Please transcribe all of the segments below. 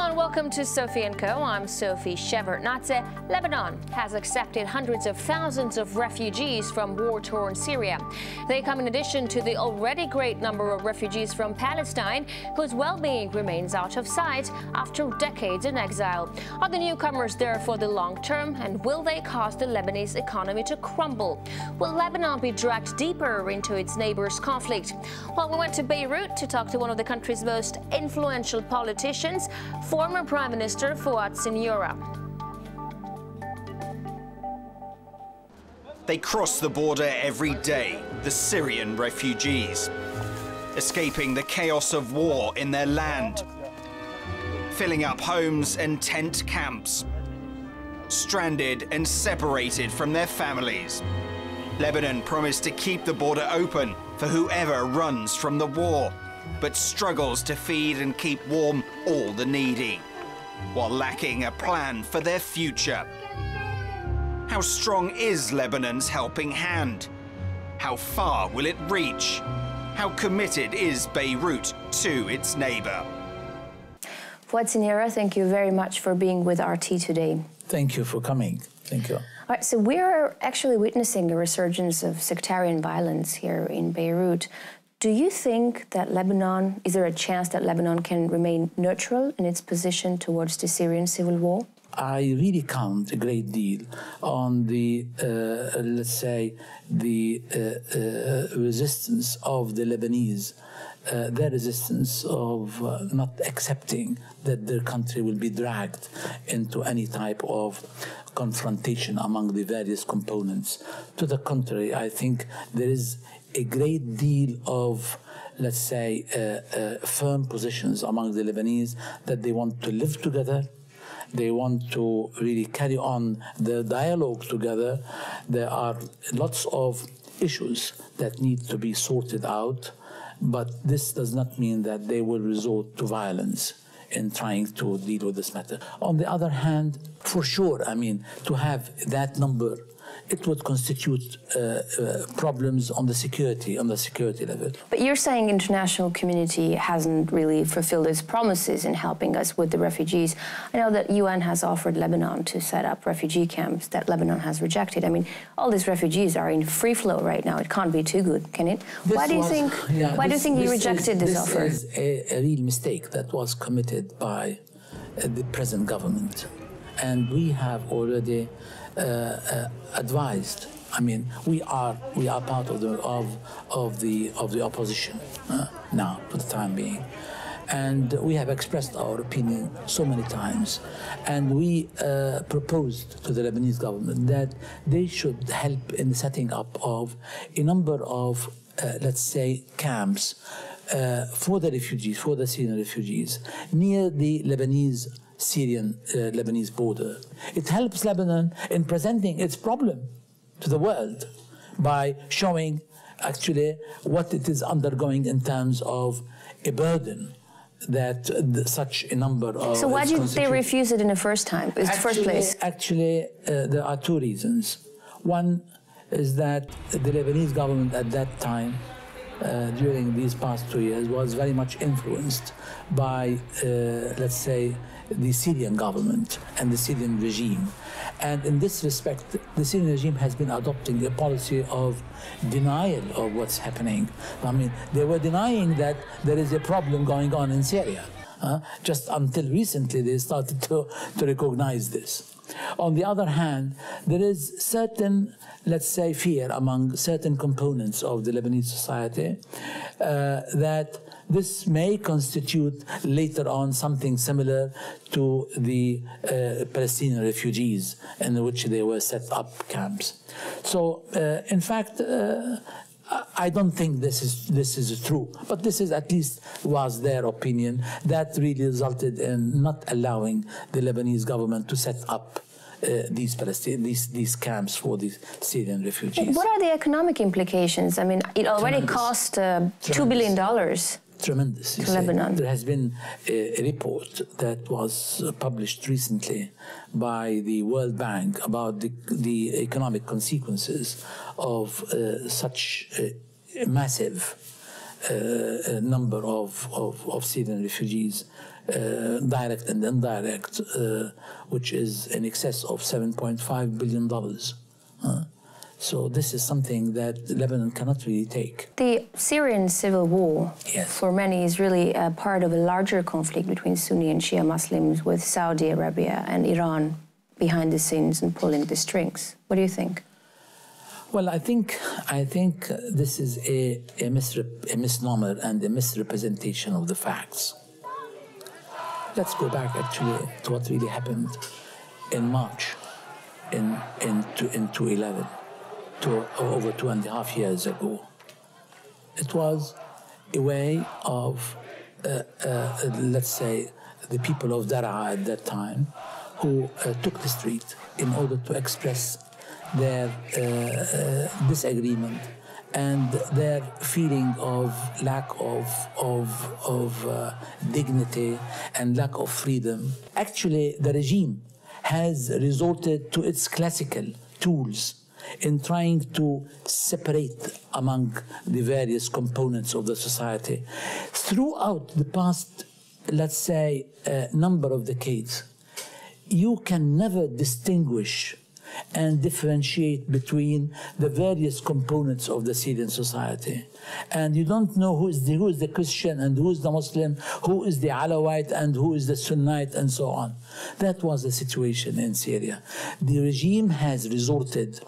Hello and welcome to Sophie & Co. I'm Sophie Shevardnadze. Lebanon has accepted hundreds of thousands of refugees from war-torn Syria. They come in addition to the already great number of refugees from Palestine, whose well-being remains out of sight after decades in exile. Are the newcomers there for the long term, and will they cause the Lebanese economy to crumble? Will Lebanon be dragged deeper into its neighbors' conflict? Well, we went to Beirut to talk to one of the country's most influential politicians, former Prime Minister Fouad Siniora. They cross the border every day, the Syrian refugees, escaping the chaos of war in their land, filling up homes and tent camps, stranded and separated from their families. Lebanon promised to keep the border open for whoever runs from the war, but struggles to feed and keep warm all the needy, while lacking a plan for their future. How strong is Lebanon's helping hand? How far will it reach? How committed is Beirut to its neighbor? Fouad Siniora, thank you very much for being with RT today. Thank you for coming. Thank you. All right, so we're actually witnessing a resurgence of sectarian violence here in Beirut. Do you think that Lebanon, is there a chance that Lebanon can remain neutral in its position towards the Syrian civil war? I really count a great deal on the, let's say, the resistance of the Lebanese, their resistance of not accepting that their country will be dragged into any type of confrontation among the various components. To the contrary, I think there is a great deal of, let's say, firm positions among the Lebanese that they want to live together. They want to really carry on the dialogue together. There are lots of issues that need to be sorted out, but this does not mean that they will resort to violence in trying to deal with this matter. On the other hand, for sure, I mean, to have that number, it would constitute problems on the security level. But you're saying international community hasn't really fulfilled its promises in helping us with the refugees. I know that UN has offered Lebanon to set up refugee camps that Lebanon has rejected. I mean, all these refugees are in free flow right now. It can't be too good, can it? Why do you think you rejected this offer? This is a real mistake that was committed by the present government. And we have already advised. I mean, we are part of the opposition now for the time being, and we have expressed our opinion so many times, and we proposed to the Lebanese government that they should help in the setting up of a number of let's say camps for the refugees, for the Syrian refugees, near the Syrian-Lebanese border. It helps Lebanon in presenting its problem to the world by showing actually what it is undergoing in terms of a burden that such a number of... So why did they refuse it in the first place? Actually, there are two reasons. One is that the Lebanese government at that time, during these past 2 years, was very much influenced by, let's say, the Syrian government and the Syrian regime. And in this respect, the Syrian regime has been adopting a policy of denial of what's happening. I mean, they were denying that there is a problem going on in Syria. Just until recently, they started to recognize this. On the other hand, there is certain, let's say, fear among certain components of the Lebanese society that this may constitute later on something similar to the Palestinian refugees in which they were set up camps. So, in fact, I don't think this is true, but this is at least was their opinion that really resulted in not allowing the Lebanese government to set up these camps for these Syrian refugees. What are the economic implications? I mean, it already cost $2 billion. Tremendous. To Lebanon. There has been a report that was published recently by the World Bank about the economic consequences of such massive number of Syrian refugees, direct and indirect, which is in excess of $7.5 billion. So this is something that Lebanon cannot really take. The Syrian civil war, yes, for many, is really a part of a larger conflict between Sunni and Shia Muslims, with Saudi Arabia and Iran behind the scenes and pulling the strings. What do you think? Well, I think this is a misnomer and a misrepresentation of the facts. Let's go back actually to what really happened in March in 2011, over 2.5 years ago. It was a way of, let's say, the people of Daraa at that time who took the street in order to express their disagreement and their feeling of lack of dignity and lack of freedom. Actually, the regime has resorted to its classical tools in trying to separate among the various components of the society. Throughout the past, let's say, number of decades, you can never distinguish and differentiate between the various components of the Syrian society. And you don't know who is the Christian and who is the Muslim, who is the Alawite and who is the Sunnite and so on. That was the situation in Syria. The regime has resorted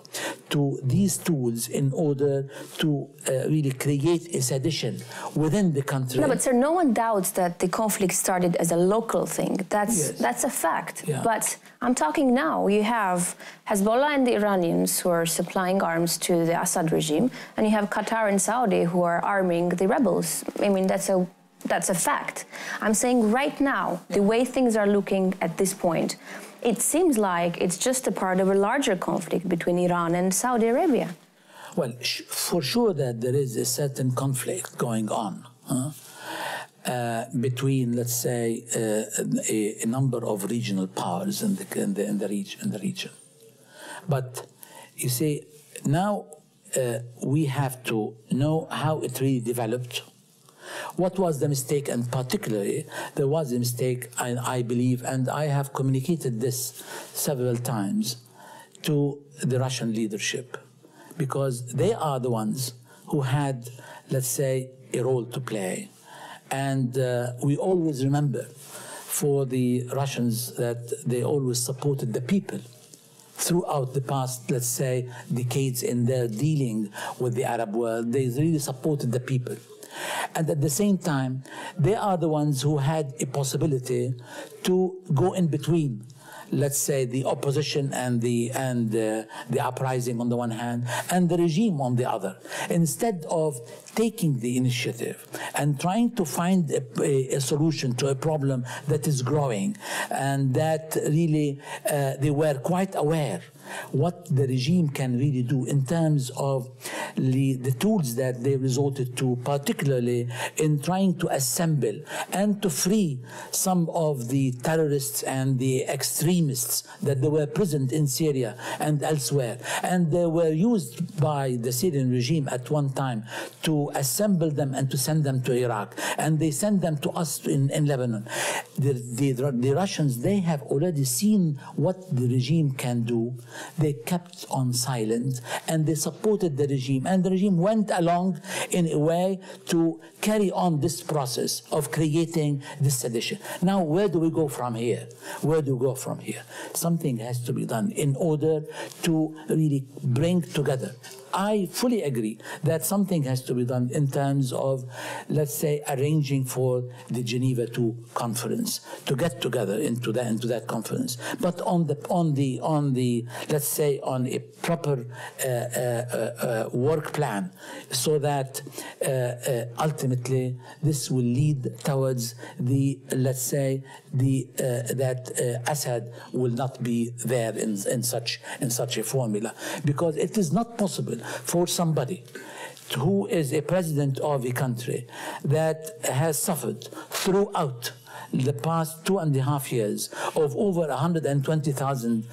to these tools in order to really create a sedition within the country. No, but sir, no one doubts that the conflict started as a local thing. That's a fact. Yeah. But I'm talking now. You have Hezbollah and the Iranians who are supplying arms to the Assad regime, and you have Qatar and Saudi who are arming the rebels. I mean, that's a fact. I'm saying right now, the way things are looking at this point, it seems like it's just a part of a larger conflict between Iran and Saudi Arabia. Well, for sure that there is a certain conflict going on between, let's say, a number of regional powers in the region. But you see, now we have to know how it really developed. What was the mistake? And particularly, there was a mistake, I believe, and I have communicated this several times to the Russian leadership, because they are the ones who had, let's say, a role to play. And we always remember for the Russians that they always supported the people throughout the past, let's say, decades in their dealing with the Arab world. They really supported the people. And at the same time, they are the ones who had a possibility to go in between, let's say, the opposition and the uprising on the one hand, and the regime on the other. Instead of taking the initiative and trying to find a solution to a problem that is growing, and that really they were quite aware what the regime can really do in terms of the tools that they resorted to, particularly in trying to assemble and to free some of the terrorists and the extremists that they were present in Syria and elsewhere. And they were used by the Syrian regime at one time to assemble them and to send them to Iraq. And they send them to us in Lebanon. The Russians, they have already seen what the regime can do. They kept on silent and they supported the regime, and the regime went along in a way to carry on this process of creating this sedition. Now, where do we go from here? Where do we go from here? Something has to be done in order to really bring together. I fully agree that something has to be done in terms of, let's say, arranging for the Geneva II conference to get together into that conference. But on the let's say on a proper work plan, so that ultimately this will lead towards the, let's say, that Assad will not be there in such a formula, because it is not possible for somebody who is a president of a country that has suffered throughout the past 2.5 years of over 120,000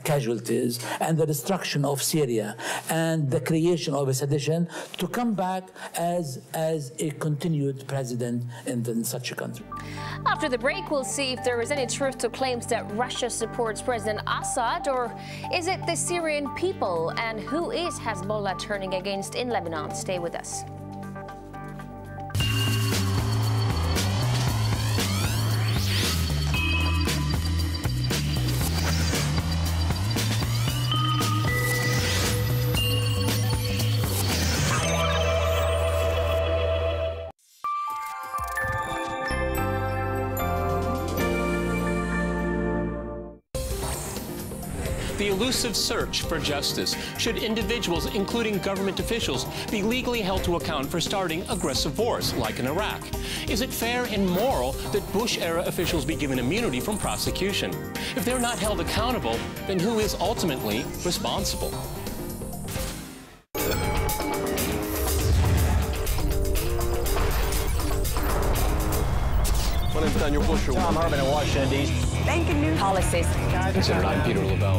casualties and the destruction of Syria and the creation of a sedition to come back as a continued president in such a country. After the break, we'll see if there is any truth to claims that Russia supports President Assad, or is it the Syrian people, and who is Hezbollah turning against in Lebanon? Stay with us. The elusive search for justice. Should individuals, including government officials, be legally held to account for starting aggressive wars, like in Iraq? Is it fair and moral that Bush-era officials be given immunity from prosecution? If they're not held accountable, then who is ultimately responsible? My name's Daniel Bush. Tom Hartman in Washington, D.C. Banking new policies. Considered, I'm Peter Lavelle.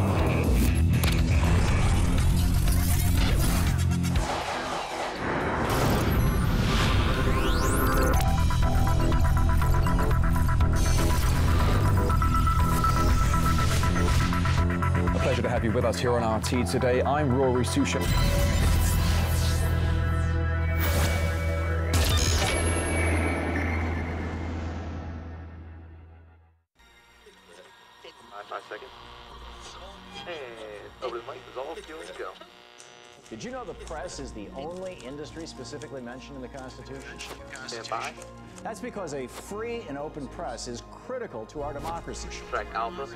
A pleasure to have you with us here on RT today. I'm Rory Susham. Did you know the press is the only industry specifically mentioned in the Constitution? Stand by. That's because a free and open press is critical to our democracy. Track Alpha.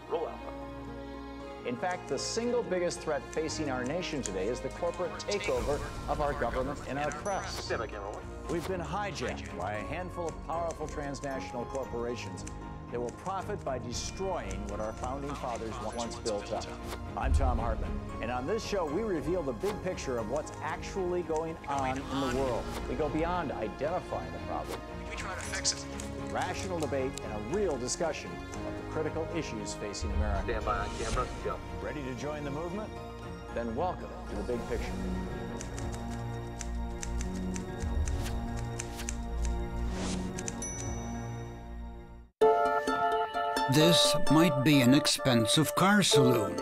Roll Alpha. In fact, the single biggest threat facing our nation today is the corporate takeover of our government and our press. Stand by, camera one. We've been hijacked by a handful of powerful transnational corporations that will profit by destroying what our founding fathers once built up. I'm Tom Hartman, and on this show, we reveal the big picture of what's actually going on in the world. We go beyond identifying the problem. We try to fix it. Rational debate and a real discussion of the critical issues facing America. Stand by on camera. Go. Ready to join the movement? Then welcome to the big picture. This might be an expensive car saloon,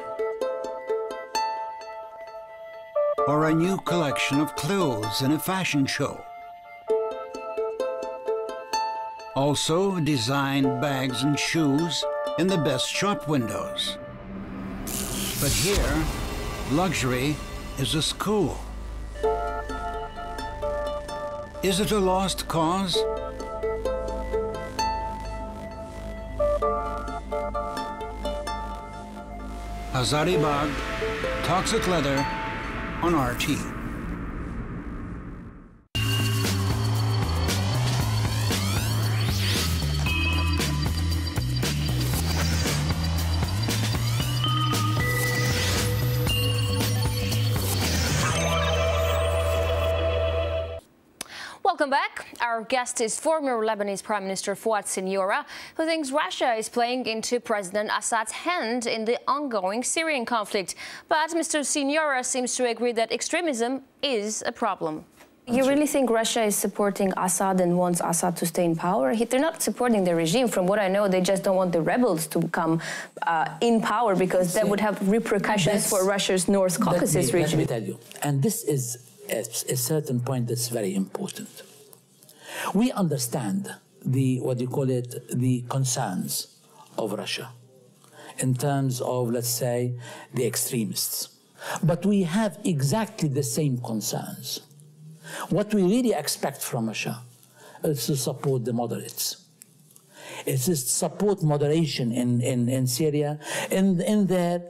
or a new collection of clothes in a fashion show. Also, designed bags and shoes in the best shop windows. But here, luxury is a school. Is it a lost cause? Hazaribagh Toxic Leather on RT. Welcome back. Our guest is former Lebanese Prime Minister Fouad Siniora, who thinks Russia is playing into President Assad's hand in the ongoing Syrian conflict. But Mr. Siniora seems to agree that extremism is a problem. You really think Russia is supporting Assad and wants Assad to stay in power? They're not supporting the regime. From what I know, they just don't want the rebels to come in power, because that would have repercussions for Russia's North Caucasus region. Let me tell you, and this is a certain point that's very important. We understand the concerns of Russia in terms of, let's say, the extremists. But we have exactly the same concerns. What we really expect from Russia is to support the moderates. It's to support moderation in Syria, in their,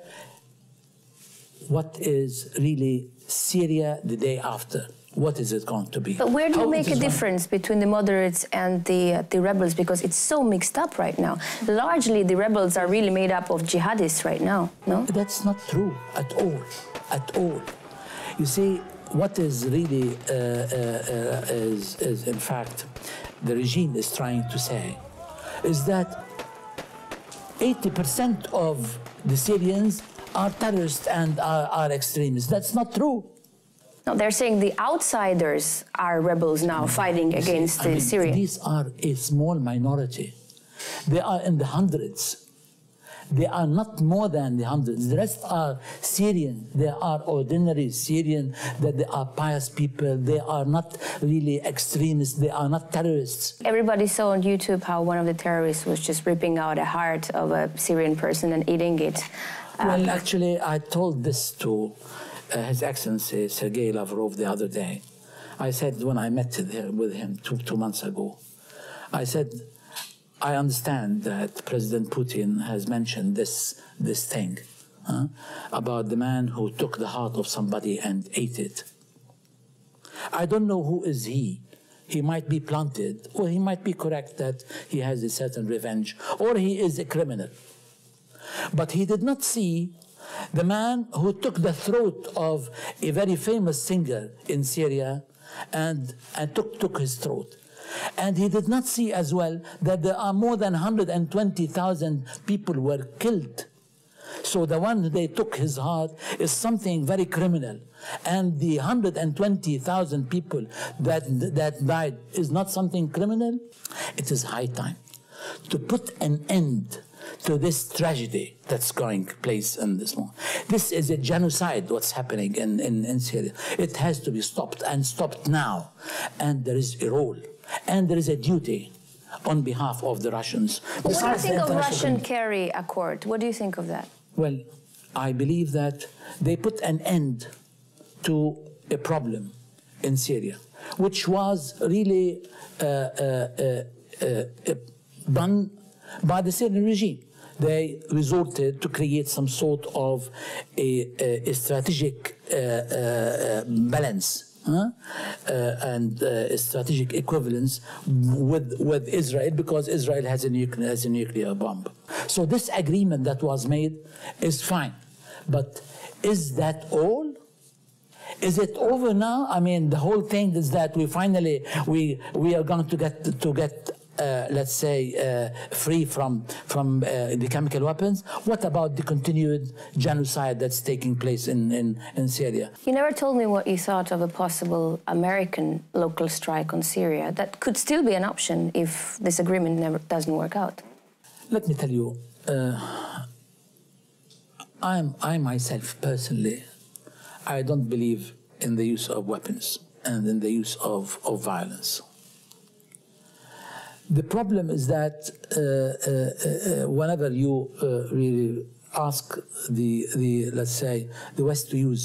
what is really Syria the day after. What is it going to be? But where do you make a difference between the moderates and the rebels? Because it's so mixed up right now. Largely, the rebels are really made up of jihadists right now, no? That's not true at all, at all. You see, what is really is in fact the regime is trying to say is that 80% of the Syrians are terrorists and are extremists. That's not true. No, they're saying the outsiders are rebels now fighting against the Syrians. These are a small minority. They are in the hundreds. They are not more than the hundreds. The rest are Syrian. They are ordinary Syrian, that they are pious people. They are not really extremists. They are not terrorists. Everybody saw on YouTube how one of the terrorists was just ripping out a heart of a Syrian person and eating it. Well, actually, I told this to His Excellency Sergei Lavrov the other day. I said, when I met with him two months ago, I said, I understand that President Putin has mentioned this thing about the man who took the heart of somebody and ate it. I don't know who is he. He might be planted, or he might be correct that he has a certain revenge, or he is a criminal. But he did not see the man who took the throat of a very famous singer in Syria and took his throat. And he did not see as well that there are more than 120,000 people were killed. So the one they took his heart is something very criminal. And the 120,000 people that died is not something criminal. It is high time to put an end to this tragedy that's going place in this moment. This is a genocide, what's happening in Syria. It has to be stopped, and stopped now. And there is a role, and there is a duty on behalf of the Russians. What do you think of Russian Kerry Accord? What do you think of that? Well, I believe that they put an end to a problem in Syria, which was really done by the Syrian regime. They resorted to create some sort of a strategic balance and strategic equivalence with Israel, because Israel has a nuclear bomb. So this agreement that was made is fine, but is that all? Is it over now? I mean, the whole thing is that we finally we are going to get let's say, free from the chemical weapons. What about the continued genocide that's taking place in Syria? You never told me what you thought of a possible American local strike on Syria. That could still be an option if this agreement doesn't work out. Let me tell you, I myself, personally, I don't believe in the use of weapons and in the use of violence. The problem is that whenever you really ask let's say the West to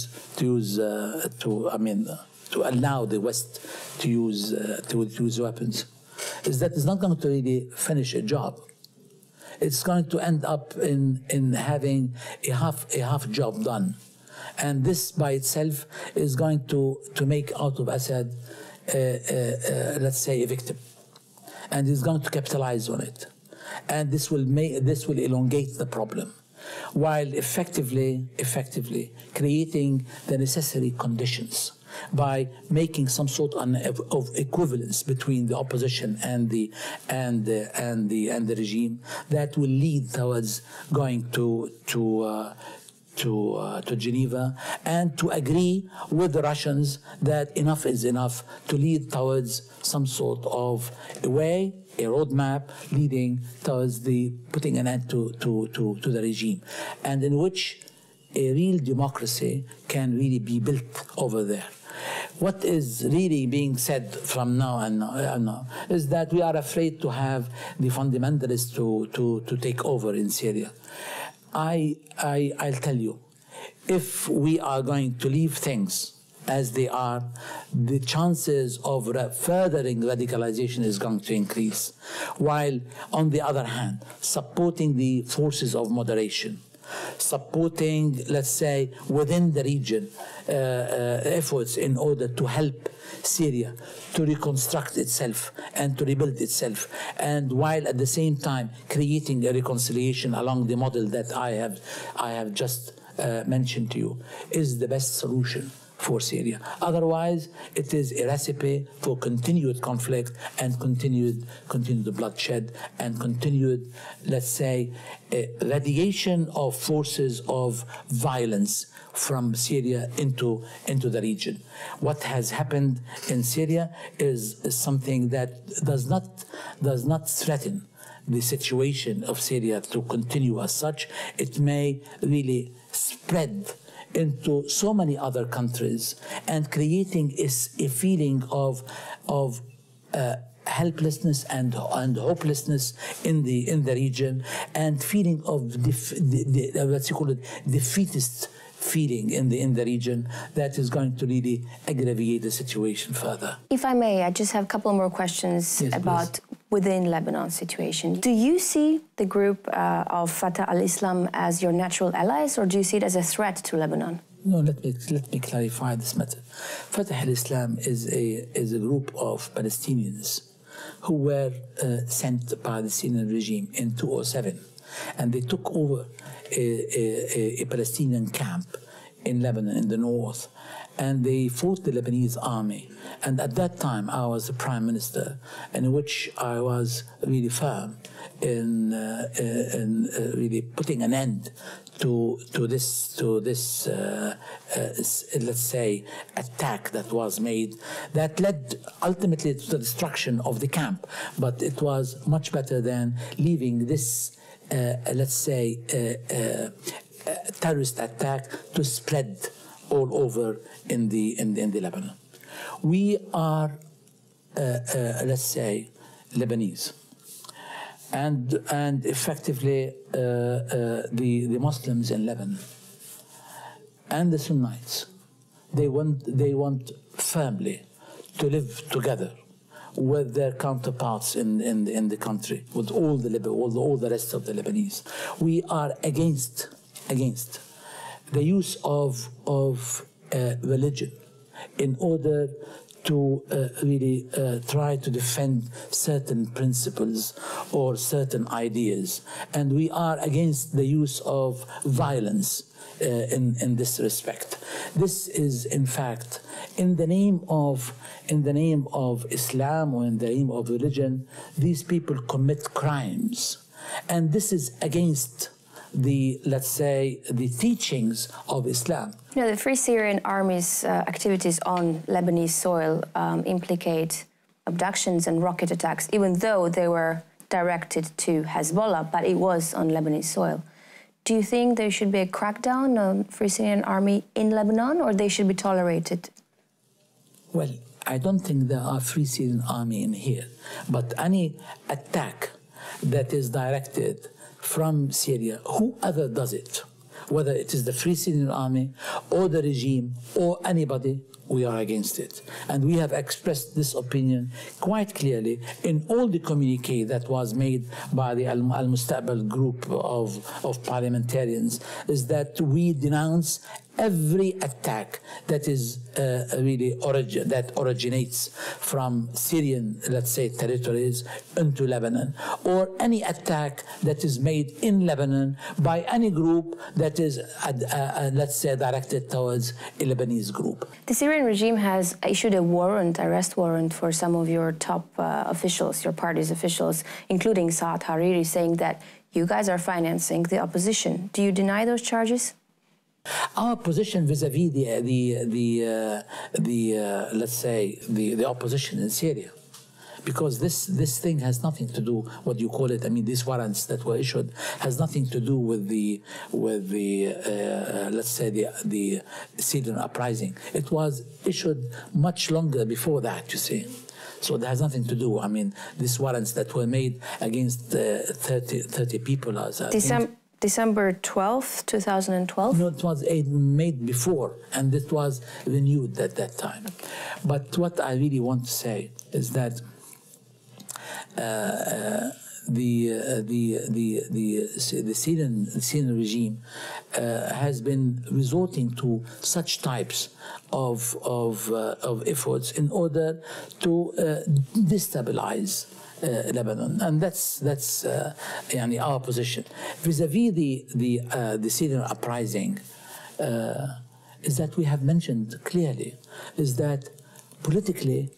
allow the West to use weapons, is that it's not going to really finish a job. It's going to end up in having a half job done, and this by itself is going to make out of Assad let's say a victim. And is going to capitalize on it, and this will elongate the problem, while effectively creating the necessary conditions by making some sort of equivalence between the opposition and the regime that will lead towards going to Geneva and to agree with the Russians that enough is enough, to lead towards some sort of a roadmap leading towards the putting an end to the regime, and in which a real democracy can really be built over there. What is really being said from now and now is that we are afraid to have the fundamentalists to take over in Syria. I'll tell you, if we are going to leave things as they are, the chances of furthering radicalization is going to increase, while on the other hand, supporting the forces of moderation, supporting, let's say, within the region, efforts in order to help Syria to reconstruct itself and to rebuild itself, and while at the same time creating a reconciliation along the model that I have just mentioned to you, is the best solution for Syria. Otherwise, it is a recipe for continued conflict and continued bloodshed and continued, let's say, radiation of forces of violence from Syria into the region. What has happened in Syria is something that does not threaten the situation of Syria to continue as such. It may really spread into so many other countries and creating a feeling of helplessness and hopelessness in the region, and feeling of let's call it defeatist feeling in the region that is going to really aggravate the situation further. If I may, I just have a couple more questions about within Lebanon situation. Do you see the group of Fatah al-Islam as your natural allies, or do you see it as a threat to Lebanon? No, let me clarify this matter. Fatah al-Islam is a group of Palestinians who were sent by the Syrian regime in 2007, and they took over a Palestinian camp in Lebanon in the north, and they fought the Lebanese army. And at that time, I was the Prime Minister, in which I was really firm in really putting an end to this let's say, attack that was made, that led ultimately to the destruction of the camp. But it was much better than leaving this let's say, terrorist attack to spread all over in the Lebanon. We are, let's say, Lebanese, and effectively the Muslims in Lebanon and the Sunnites, they want firmly to live together with their counterparts in the country, with all the rest of the Lebanese. We are against the use of religion in order to really try to defend certain principles or certain ideas, and we are against the use of violence in this respect. This is, in fact, in the name of Islam or in the name of religion, these people commit crimes, and this is against the, let's say, the teachings of Islam. You know, the Free Syrian Army's activities on Lebanese soil implicate abductions and rocket attacks, even though they were directed to Hezbollah, but it was on Lebanese soil. Do you think there should be a crackdown on Free Syrian Army in Lebanon, or they should be tolerated? Well, I don't think there are Free Syrian Army in here, but any attack that is directed from Syria, whoever does it, whether it is the Free Syrian Army or the regime or anybody, we are against it. And we have expressed this opinion quite clearly in all the communique that was made by the Al-Mustaqbal group of parliamentarians, is that we denounce every attack that is really that originates from Syrian, let's say, territories into Lebanon, or any attack that is made in Lebanon by any group that is, let's say, directed towards a Lebanese group. The Syrian regime has issued a arrest warrant for some of your top officials, your party's officials, including Saad Hariri, saying that you guys are financing the opposition. Do you deny those charges? Our position vis-a-vis let's say, the opposition in Syria, because this thing has nothing to do, what you call it, I mean, these warrants that were issued has nothing to do with the let's say, the Syrian uprising. It was issued much longer before that, you see. So it has nothing to do. I mean, these warrants that were made against 30 people, as December 12th, 2012? No, it was made before, and it was renewed at that time. But what I really want to say is that the Syrian regime has been resorting to such types of efforts in order to destabilize Lebanon, and that's our position vis-a-vis the Syrian uprising. is that we have mentioned clearly, is that politically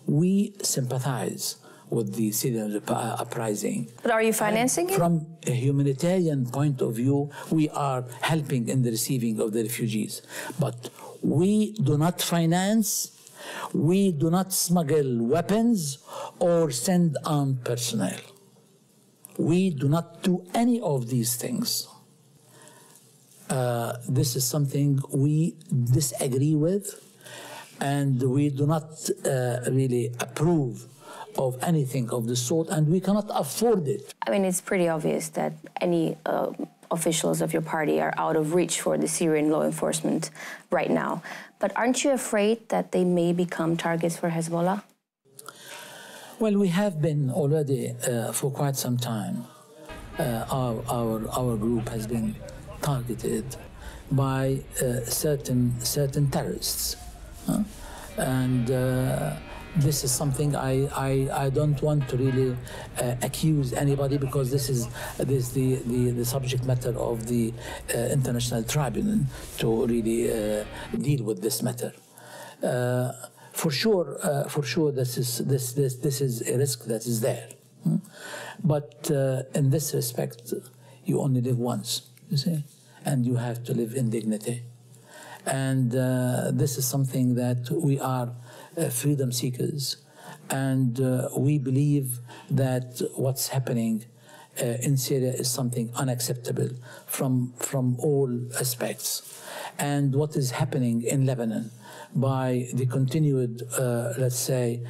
we sympathize with the Syrian uprising. But are you financing it? From a humanitarian point of view, we are helping in the receiving of the refugees. But we do not finance, we do not smuggle weapons or send armed personnel. We do not do any of these things. This is something we disagree with, and we do not really approve of anything of the sort, and we cannot afford it. I mean, it's pretty obvious that any officials of your party are out of reach for the Syrian law enforcement right now. But aren't you afraid that they may become targets for Hezbollah? Well, we have been already for quite some time. Our group has been targeted by certain terrorists, and this is something I don't want to really accuse anybody, because this is the subject matter of the international tribunal to really deal with this matter. For sure, this is a risk that is there. But in this respect, you only live once, you see, and you have to live in dignity. And this is something that we are freedom seekers, and we believe that what's happening in Syria is something unacceptable from all aspects. And what is happening in Lebanon by the continued, let's say,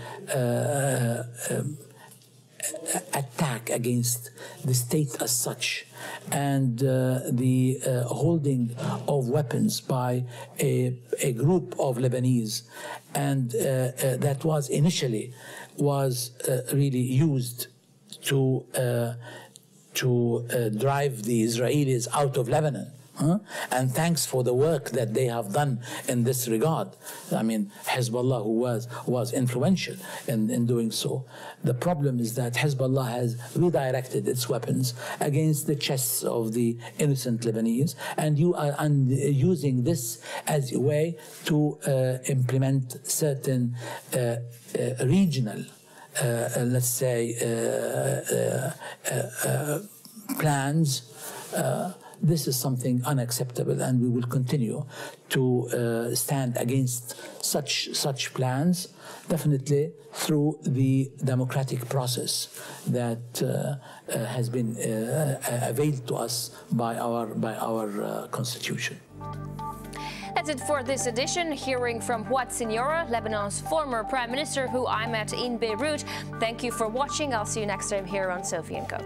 attack against the state as such, and the holding of weapons by a group of Lebanese, and that was initially really used to drive the Israelis out of Lebanon. And thanks for the work that they have done in this regard. I mean, Hezbollah, who was influential in doing so. The problem is that Hezbollah has redirected its weapons against the chests of the innocent Lebanese, and using this as a way to implement certain regional, let's say, plans. This is something unacceptable, and we will continue to stand against such plans, definitely through the democratic process that has been availed to us by our constitution. That's it for this edition. Hearing from Fouad Siniora, Lebanon's former Prime Minister, who I met in Beirut. Thank you for watching. I'll see you next time here on Sophie & Co.